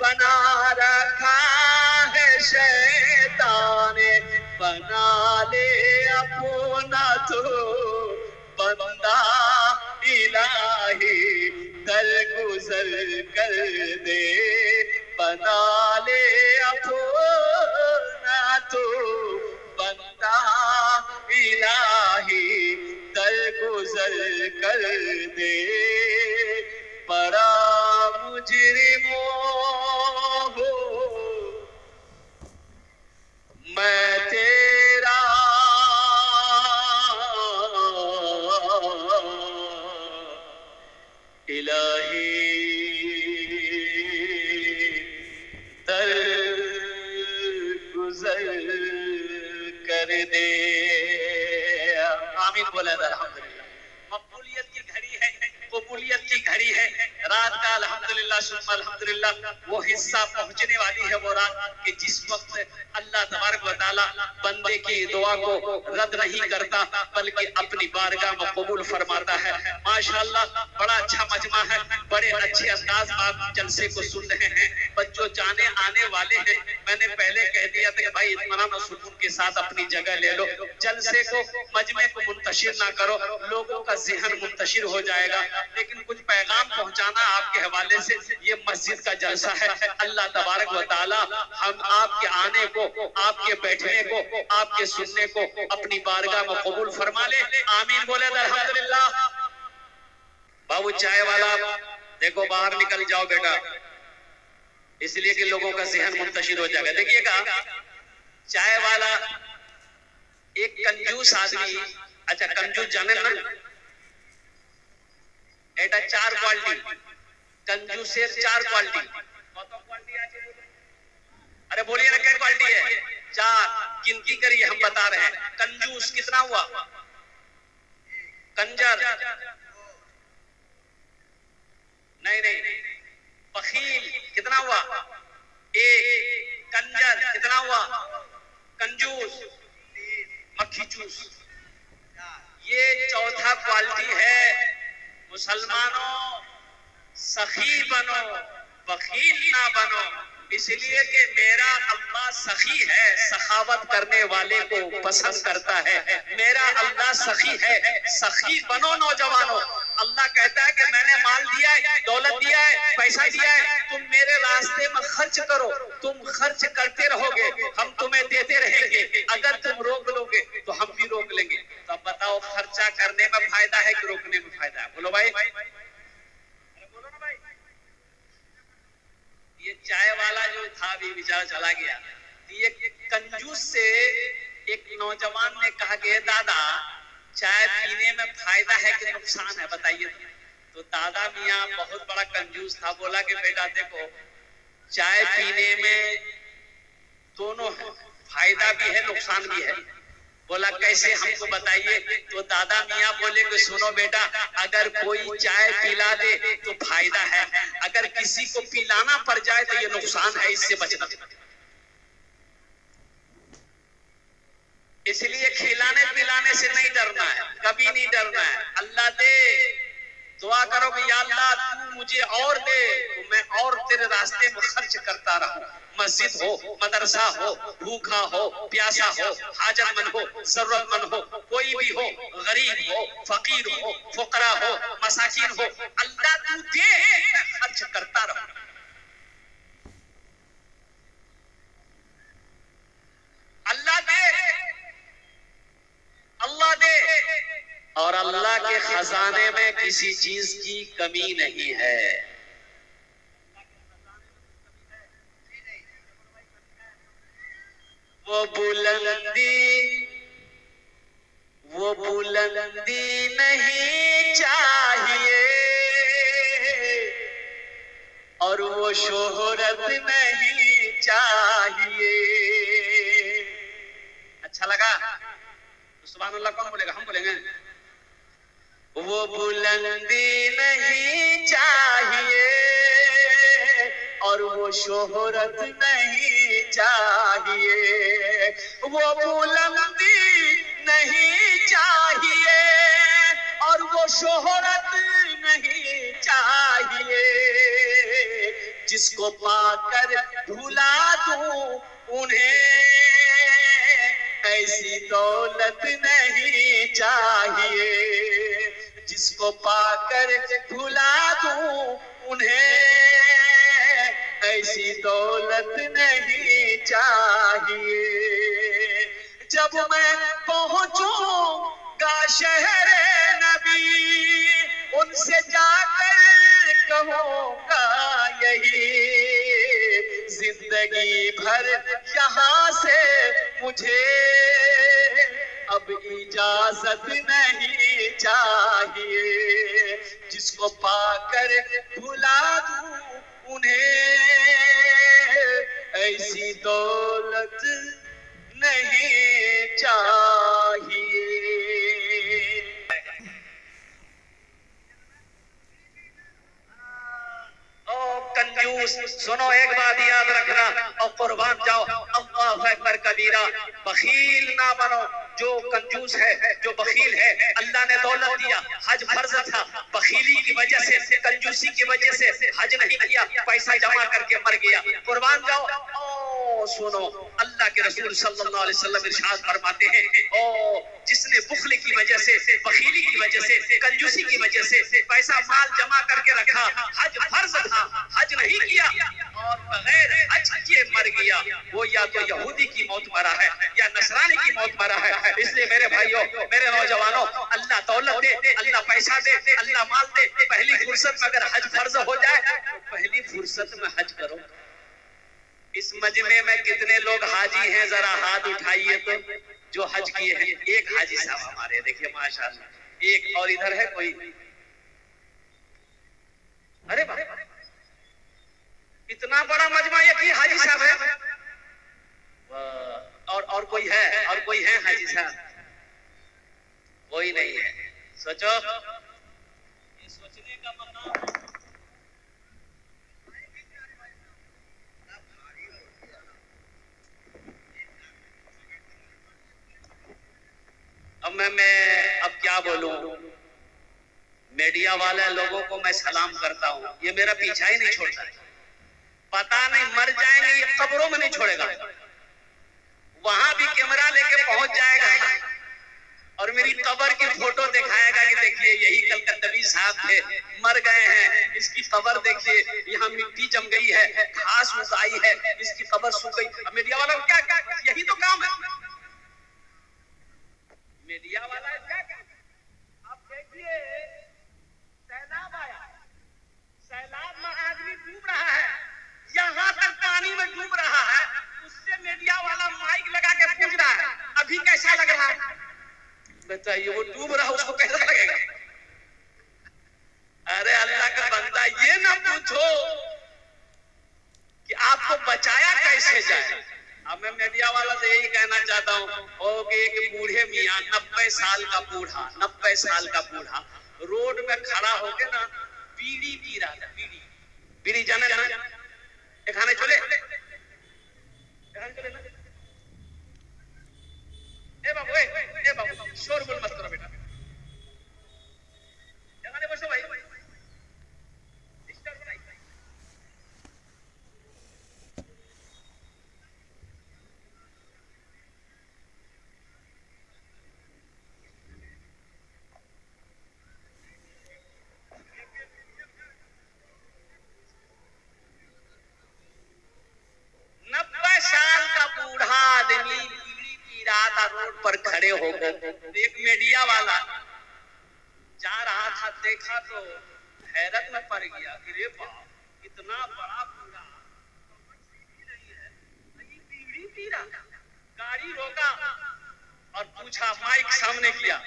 بنا رکھا ہے شیطان نے، بنا لے اپنا تو بندہ الہی، درگزر کر دے، بنا لے اپنا تو بندہ الہی، درگزر کر دے، بڑا مجرموں ہو میں تیرا، الہی درگزر کر دے۔ آمین بولے الحمدللہ۔ مقبولیت کی گھڑی ہے، قبولیت کی گھڑی ہے، رات کا الحمدللہ ثم الحمدللہ وہ حصہ پہنچنے والی ہے، وہ رات کہ جس وقت اللہ تبارک و تعالی بندے کی دعا کو رد نہیں کرتا بلکہ اپنی بارگاہ میں قبول فرماتا ہے۔ ماشاءاللہ بڑا اچھا مجمع ہے، بڑے اچھے انداز میں آپ جلسے کو سن رہے ہیں۔ بچوں جانے آنے والے ہیں، میں نے پہلے کہہ دیا تھا کہ بھائی اطمینان و سکون کے ساتھ اپنی جگہ لے لو، جلسے کو مجمع کو منتشر نہ کرو، لوگوں کا ذہن منتشر ہو جائے گا۔ لیکن کچھ پیغام پہنچانا آپ کے حوالے سے، یہ مسجد کا جلسہ ہے، اللہ تبارک و تعالی ہم آپ کے آنے کو، آپ کے بیٹھنے کو، آپ کے سننے کو اپنی بارگاہ میں قبول فرما لے۔ آمین بولے الحمدللہ۔ بابو چائے والا دیکھو باہر نکل جاؤ بیٹا، اس لیے کہ لوگوں کا ذہن منتشر ہو جائے گا۔ دیکھیے گا چائے والا ایک کنجوس آدمی، اچھا کنجوس جانے نا ایٹا چار کوالٹی، کنجوسیر چار کوالٹی، ارے بولیے نا کیا کوالٹی ہے؟ چار، گنتی کریے ہم بتا رہے ہیں۔ کنجوس کتنا ہوا؟ کنجر نہیں، بخیل کتنا ہوا؟ ایک، کنجر کتنا ہوا؟ کنجوس، مکھی چوس، یہ چوتھا کوالٹی ہے۔ مسلمانوں سخی بنو، بخیل نہ بنو، اس لیے کہ میرا اللہ سخی ہے، سخاوت کرنے والے کو پسند کرتا ہے۔ میرا اللہ سخی ہے، سخی بنو نوجوانوں۔ اللہ کہتا ہے کہ میں نے مال دیا ہے، دولت دیا ہے، پیسہ دیا ہے، تم میرے راستے میں خرچ کرو، تم خرچ کرتے رہو گے، ہم تمہیں دیتے رہیں گے، اگر تم روک لو گے تو ہم بھی روک لیں گے۔ تو اب بتاؤ خرچہ کرنے میں فائدہ ہے کہ روکنے میں فائدہ ہے؟ بولو بھائی، بولو نا بھائی۔ یہ چائے والا جو تھا بھی بیچارہ چلا گیا، یہ کنجوس سے ایک نوجوان نے کہا کہ دادا چائے پینے میں فائدہ ہے کہ نقصان ہے بتائیے۔ تو دادا میاں بہت بڑا کنجوس تھا، بولا کہ بیٹا دیکھو چائے پینے میں دونوں ہے، فائدہ بھی ہے نقصان بھی ہے۔ بولا کیسے ہم کو بتائیے؟ تو دادا میاں بولے کہ سنو بیٹا، اگر کوئی چائے پلا دے تو فائدہ ہے، اگر کسی کو پلانا پڑ جائے تو یہ نقصان ہے، اس سے بچنا۔ اس لیے کھلانے پلانے سے نہیں ڈرنا ہے، کبھی نہیں ڈرنا ہے۔ اللہ دے، دعا کرو کہ یا اللہ تو مجھے اور دے تو میں اور تیرے راستے میں خرچ کرتا رہوں۔ مسجد ہو، مدرسہ ہو، بھوکا ہو، پیاسا ہو، حاجت مند ہو، ضرورت مند ہو، کوئی بھی ہو، غریب ہو، فقیر ہو، فقراء ہو، مساکین ہو، اللہ تو دے میں خرچ کرتا رہوں۔ اللہ دے، اللہ دے، اور اللہ کے خزانے میں کسی چیز کی کمی نہیں ہے۔ وہ بلندی نہیں چاہیے اور وہ شہرت نہیں چاہیے۔ اچھا لگا؟ سبحان اللہ کون بولے گا؟ ہم بولیں گے۔ وہ بلندی نہیں چاہیے اور وہ شہرت نہیں چاہیے، وہ بلندی نہیں چاہیے اور وہ شہرت نہیں چاہیے، جس کو پا کر بھلا دوں انہیں ایسی دولت نہیں چاہیے، جس کو پا کر بھلا دوں انہیں ایسی دولت نہیں چاہیے۔ جب میں پہنچوں گا شہر نبی ان سے جا کر کہوں گا یہی، زندگی بھر یہاں سے مجھے اب اجازت نہیں چاہیے، جس کو پا کر بھلا دوں انہیں ایسی دولت نہیں چاہیے۔ کنجوس سنو، ایک بات یاد رکھنا اور قربان جاؤ، اللہ اکبر کبیرہ، بخیل نہ بنو۔ جو کنجوس ہے، جو بخیل ہے، اللہ نے دولت دیا، حج فرض تھا، بخیلی کی وجہ سے، کنجوسی کی وجہ سے حج نہیں کیا، پیسہ جمع کر کے مر گیا۔ قربان جاؤ، سنو، اللہ کے رسول صلی اللہ علیہ وسلم ارشاد فرماتے ہیں، جس نے بخل کی وجہ سے، بخیلی کی وجہ سے، کنجوسی کی وجہ سے پیسہ مال جمع کر کے رکھا، حج فرض تھا، حج نہیں کیا اور بغیر حج کیے مر گیا، وہ یا تو یہودی کی موت مرا ہے یا نصرانی کی موت مرا ہے۔ اس لیے میرے بھائیوں، میرے نوجوانوں، اللہ دولت دے، اللہ پیسہ دے، اللہ مال دے، پہلی فرصت میں اگر حج فرض ہو جائے تو پہلی فرصت میں حج کرو۔ اس مجمع میں کتنے لوگ حاجی ہیں؟ ذرا ہاتھ اٹھائیے تو، جو حج کیے ہیں۔ ایک حاجی صاحب ہمارے، دیکھیے ماشاءاللہ، ایک اور ادھر ہے کوئی؟ ارے بھائی، اتنا بڑا مجمع یہ کی حاجی صاحب ہے؟ اور کوئی ہے؟ اور کوئی ہے حاجی صاحب؟ کوئی نہیں ہے۔ سوچو، یہ سوچنے کا مقام۔ اب کیا بولوں، میڈیا والے لوگوں کو میں سلام کرتا ہوں، یہ میرا پیچھا ہی نہیں چھوڑتا، پتہ نہیں مر جائیں گے یہ قبروں میں نہیں چھوڑے گا، وہاں بھی کیمرہ لے کے پہنچ جائے گا اور میری قبر کی فوٹو دکھائے گا کہ دیکھیے یہی کلکتوی صاحب تھے، مر گئے ہیں، اس کی قبر دیکھیے، یہاں مٹی جم گئی ہے، گھاس اگائی ہے، اس کی قبر سوکھ گئی۔ اب میڈیا والا کیا یہی تو کام ہے میڈیا والا کیا۔ اب دیکھیے سیلاب آیا، سیلاب میں آدمی ڈوب رہا ہے، یہاں تک پانی میں ڈوب رہا ہے، اس سے میڈیا والا مائک لگا کے پوچھ رہا ہے ابھی کیسا لگ رہا ہے؟ بتائیے، وہ ڈوب رہا اس کو کیسا لگے گا؟ ارے اللہ کا بندہ، یہ نہ پوچھو کہ آپ کو بچایا کیسے جائے۔ اب میں میڈیا والا سے یہی کہنا چاہتا ہوں کہ ایک بوڑھے میاں، 90 سال کا بوڑھا، 90 سال کا بوڑھا روڈ میں کھڑا ہو کے نا بیڑی پی رہا تھا، بیڑی جانا کھانے چلے نا، اے بابو شور گل مت کرو بیٹا، جانے بسو بھائی، روڈ پر کھڑے ہو گئے، ایک میڈیا والا جا رہا تھا، دیکھا تو حیرت میں پڑ گیا کہ رے باپ، اتنا بڑا بوڑھا بیڑی پی رہا۔ گاڑی روکا اور پوچھا، مائک سامنے کیا،